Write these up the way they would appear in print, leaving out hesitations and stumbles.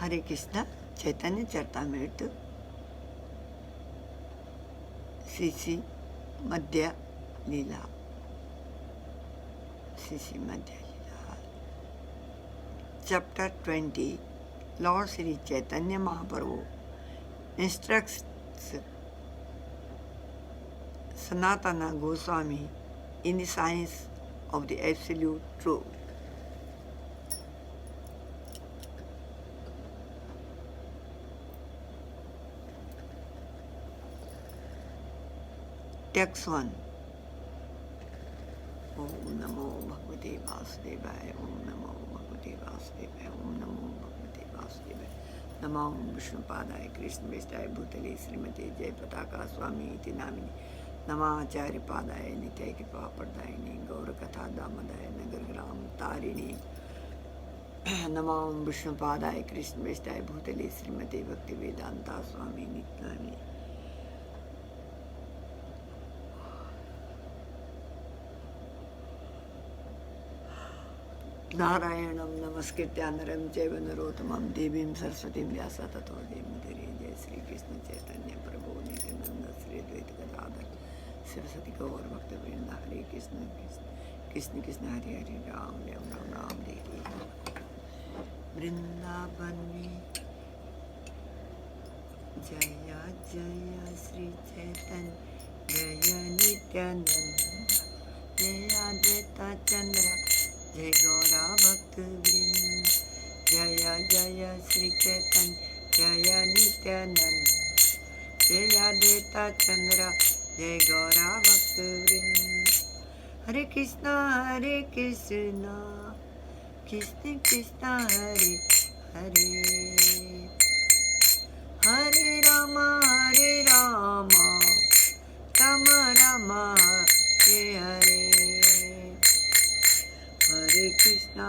Hare Krishna Chaitanya Charitamrita CC Madhya Leela. CC Madhya Leela. Chapter 20. Lord Sri Chaitanya Mahaprabhu instructs Sanatana Goswami in the science of the absolute truth. Text 1. Om Namo Bhagavate Vasudevaya. Om Namo Bhagavate Vasudevaya. Om Namo Bhagavate Vasudevaya. Namo Vishnupadaya Krishna Vishtai Bhutale Srimati Jai Pataka Swami Iti Namini Nama Acharya Padaya Nitya Kripa Pardayini Gaura Katha Damadaya Nagar Gram Tarini Namo Vishnupadaya Krishna Vishtai Bhutale Srimati Bhakti Vedanta Swami Iti Namini Narayanam Namaskritya Naram Chaiva Narottamam Devim Saraswatim Vyasa Tato Jayamudire Jai Sri Krishna Chaitanya Prabhu Nityananda Sri Advaita Gadadhar Saraswati Gaur Bhakta Vrinda Hare Krishna Krishna Krishna Hare Hare Ram Ram Ram Ram Hare Vrindavan mein Jaya Jaya Sri Chaitanya Jaya Nityananda Jaya Advaita Chandra Jai Gaura Bhakta Vrind Jaya Jaya Sri Chaitanya Jaya Nityananda Jaya Advaita Chandra Jai Gaura Bhakta Vrind Hare Krishna Krishna Krishna Hare Hare Hare Rama Rama Rama Hare Hare Hare Krishna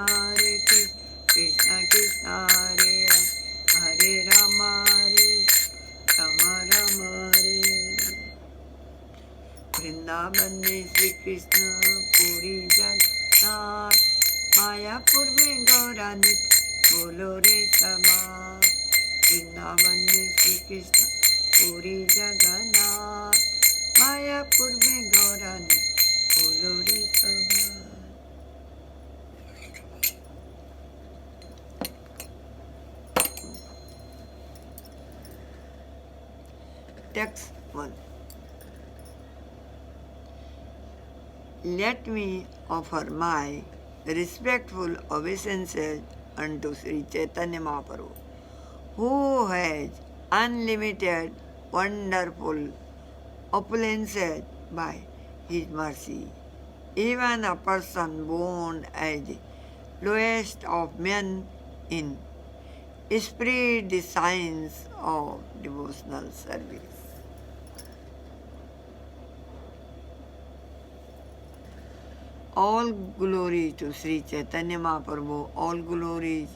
Krishna Krishna Hare Hare Rama Rama Hare Vrindavan mein Shri Krishna Puri Jagannath Mayapur mein Gaura Nitya Bolo Re Sabha Vrindavan mein Shri Krishna Puri Jagannath Mayapur mein Gaura Nitya Bolo Re Sabha. Text 1. Let me offer my respectful obeisances unto Sri Chaitanya Mahaprabhu, who has unlimited, wonderful opulences by his mercy. Even a person born as the lowest of men in spread the signs of devotional service. All glory to Sri Chaitanya Mahaprabhu, all glories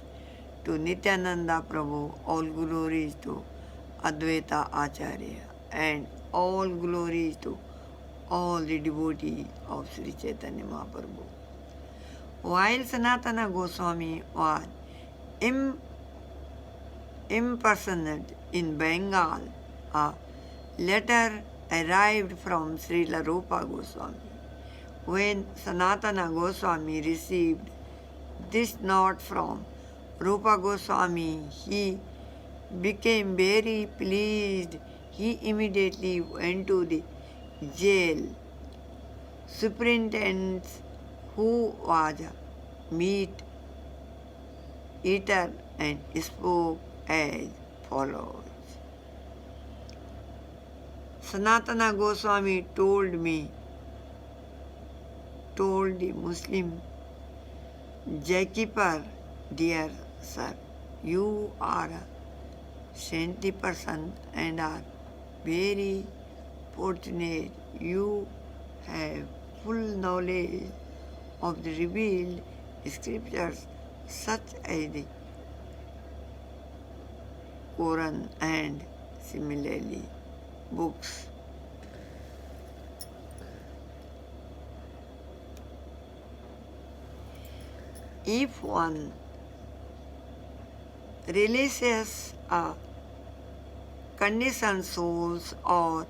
to Nityananda Prabhu, all glories to Advaita Acharya, and all glories to all the devotees of Sri Chaitanya Mahaprabhu. While Sanatana Goswami was imprisoned in Bengal, a letter arrived from Srila Rupa Goswami. When Sanatana Goswami received this note from Rupa Goswami, he became very pleased. He immediately went to the jail superintendent, who was a meat eater, and spoke as follows. Sanatana Goswami told the Muslim gatekeeper, dear sir, you are a saintly person and are very fortunate. You have full knowledge of the revealed scriptures such as the Quran and similarly books. If one religious conditioned souls or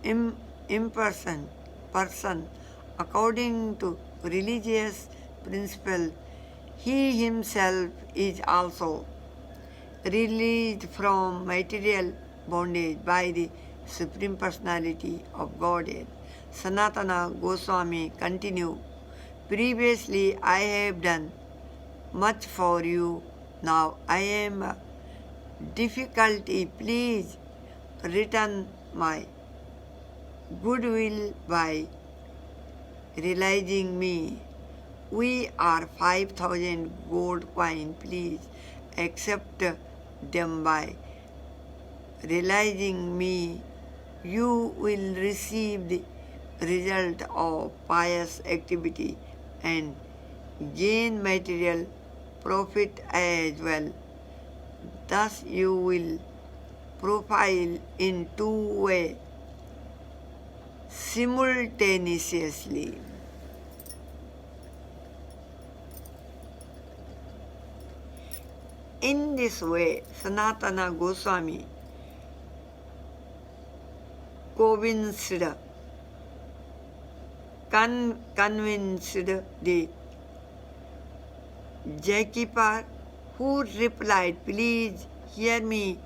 imperson person according to religious principle, he himself is also released from material bondage by the Supreme Personality of Godhead. Sanatana Goswami continued, previously I have done much for you. Now I am difficulty. Please return my goodwill by realizing me. We are 5,000 gold coin. Please accept them by realizing me. You will receive the result of pious activity and gain material profit as well. Thus you will profile in two ways simultaneously. In this way, Sanatana Goswami convinced the gatekeeper, who replied, please hear me,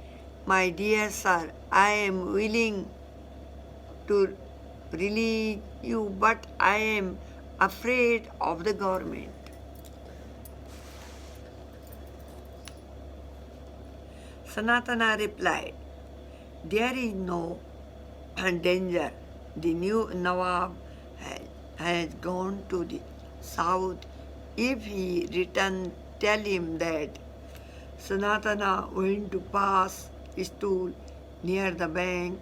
my dear sir. I am willing to release you, but I am afraid of the government. Sanatana replied, there is no danger. The new Nawab has gone to the south. If he returns, tell him that Sanatana went to pass his stool near the bank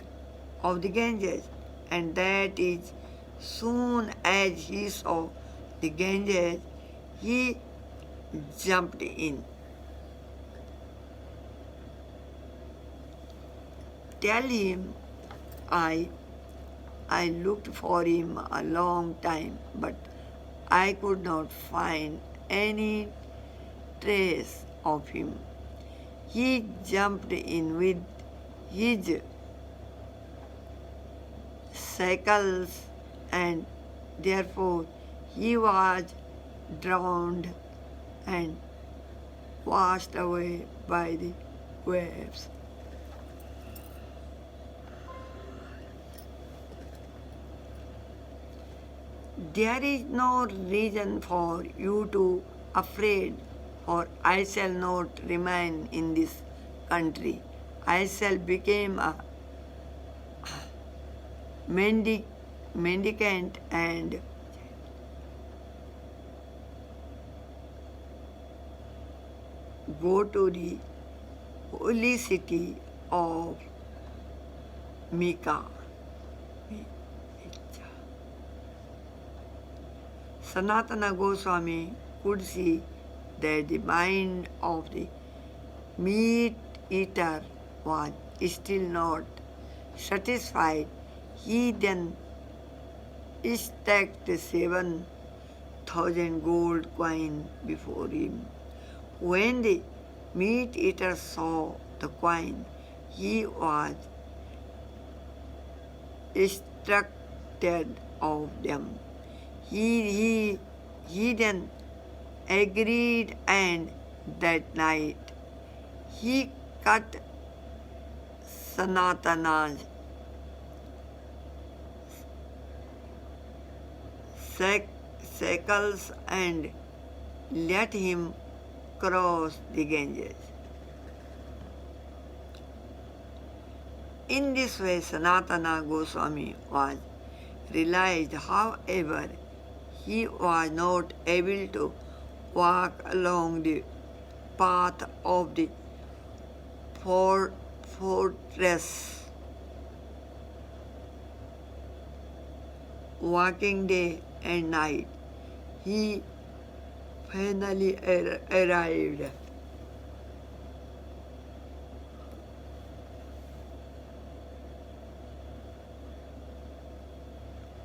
of the Ganges, and that is soon as he saw the Ganges, he jumped in. Tell him I looked for him a long time, but I could not find any trace of him. He jumped in with his shackles, and therefore he was drowned and washed away by the waves. There is no reason for you to afraid, for I shall not remain in this country. I shall become a mendicant and go to the holy city of Mecca. Sanatana Goswami could see that the mind of the meat eater was still not satisfied. He then stacked 7,000 gold coins before him. When the meat eater saw the coin, he was struck of them. He then agreed, and that night he cut Sanatana's shackles and let him cross the Ganges. In this way, Sanatana Goswami was realized. However, he was not able to walk along the path of the fortress, walking day and night. He finally arrived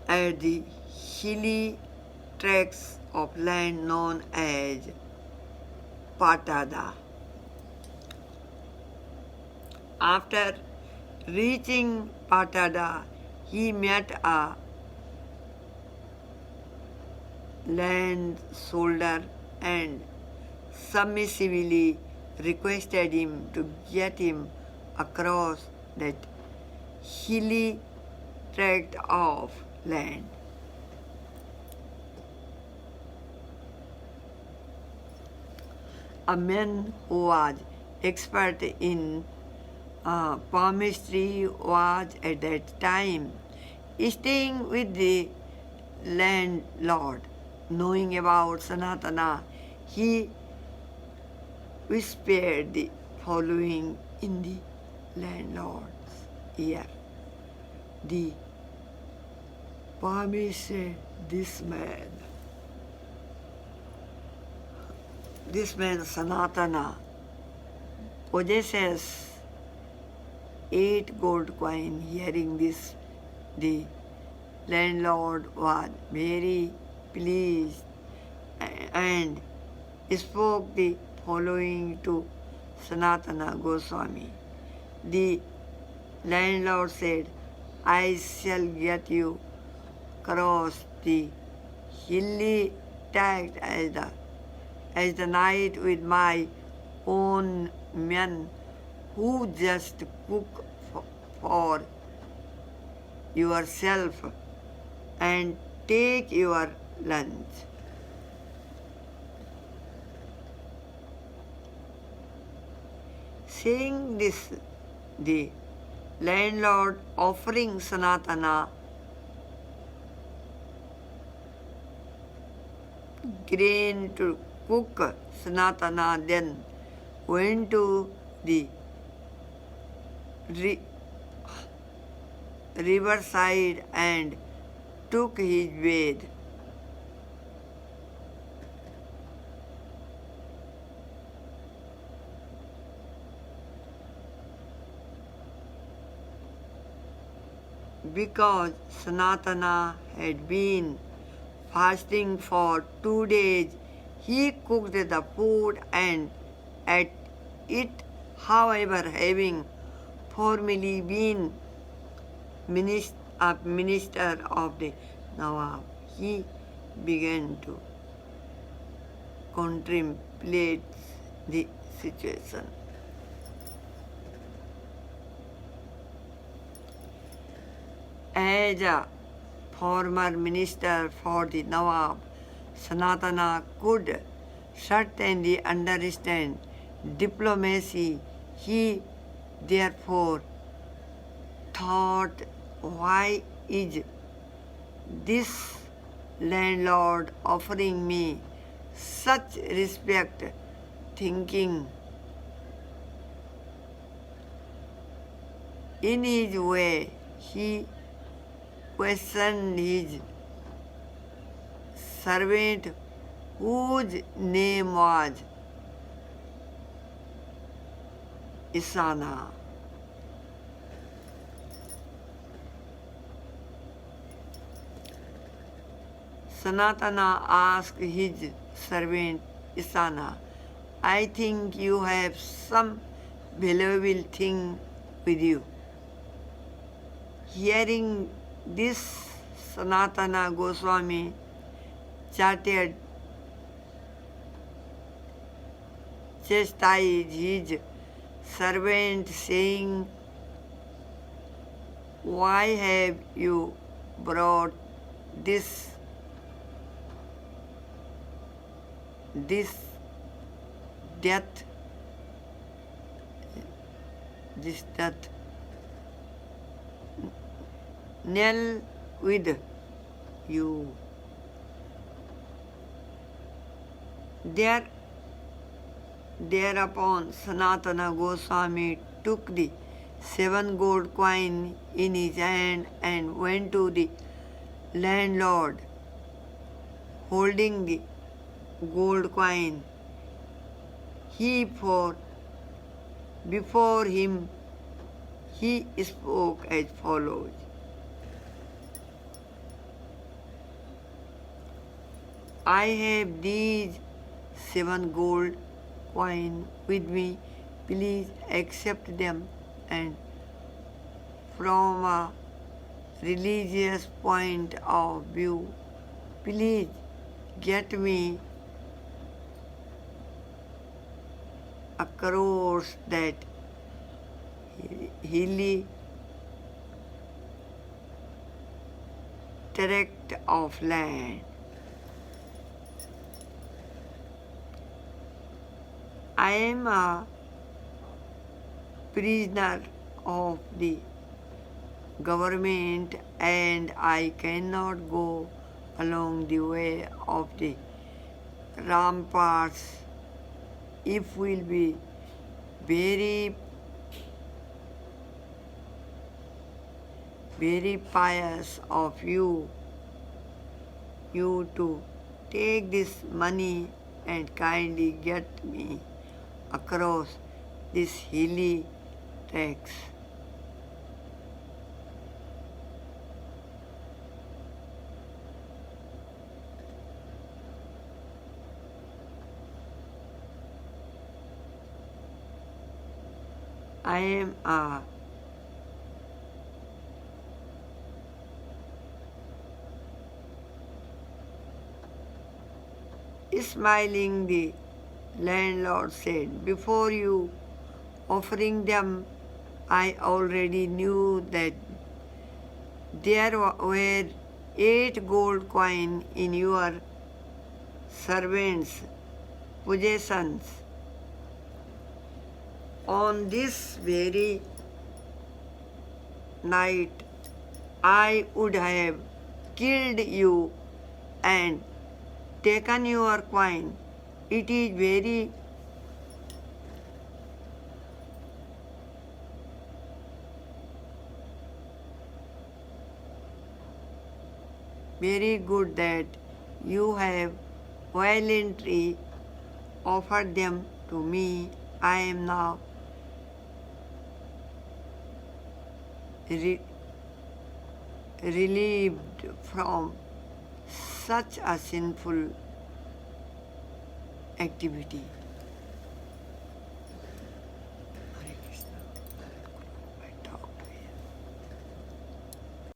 at the hilly tracts of land known as Patada. After reaching Patada, he met a landholder and submissively requested him to get him across that hilly tract of land. A man who was expert in palmistry was at that time staying with the landlord. Knowing about Sanatana, he whispered the following in the landlord's ear. The palmist said, this man Sanatana possesses 8 gold coins. Hearing this, the landlord was very pleased and spoke the following to Sanatana Goswami. The landlord said, I shall get you across the hilly tract as the night with my own men who just cook for yourself and take your lunch. Saying this, the landlord offering Sanatana grain to cook. Sanatana then went to the riverside and took his bath. Because Sanatana had been fasting for 2 days, he cooked the food and ate it. However, having formerly been a minister of the Nawab, he began to contemplate the situation. As a former minister for the Nawab, Sanatana could certainly understand diplomacy. He therefore thought, why is this landlord offering me such respect? Thinking in his way, he questioned his servant, whose name was Isana. Sanatana asked his servant Isana, I think you have some valuable thing with you. Hearing this, Sanatana Goswami chastised his servant, saying, why have you brought this death knell with you? Thereupon Sanatana Goswami took the 7 gold coins in his hand and went to the landlord. Holding the gold coin, before him he spoke as follows. I have these 7 gold coins with me. Please accept them and from a religious point of view, please get me across that hilly tract of land. I am a prisoner of the government and I cannot go along the way of the ramparts. It will be very, very pious of you to take this money and kindly get me across this hilly tracks. I am a smiling, the landlord said. Before you offering them, I already knew that there were 8 gold coins in your servants' possessions. On this very night, I would have killed you and taken your coin. It is very good that you have violently offered them to me. I am now relieved from such a sinful activity.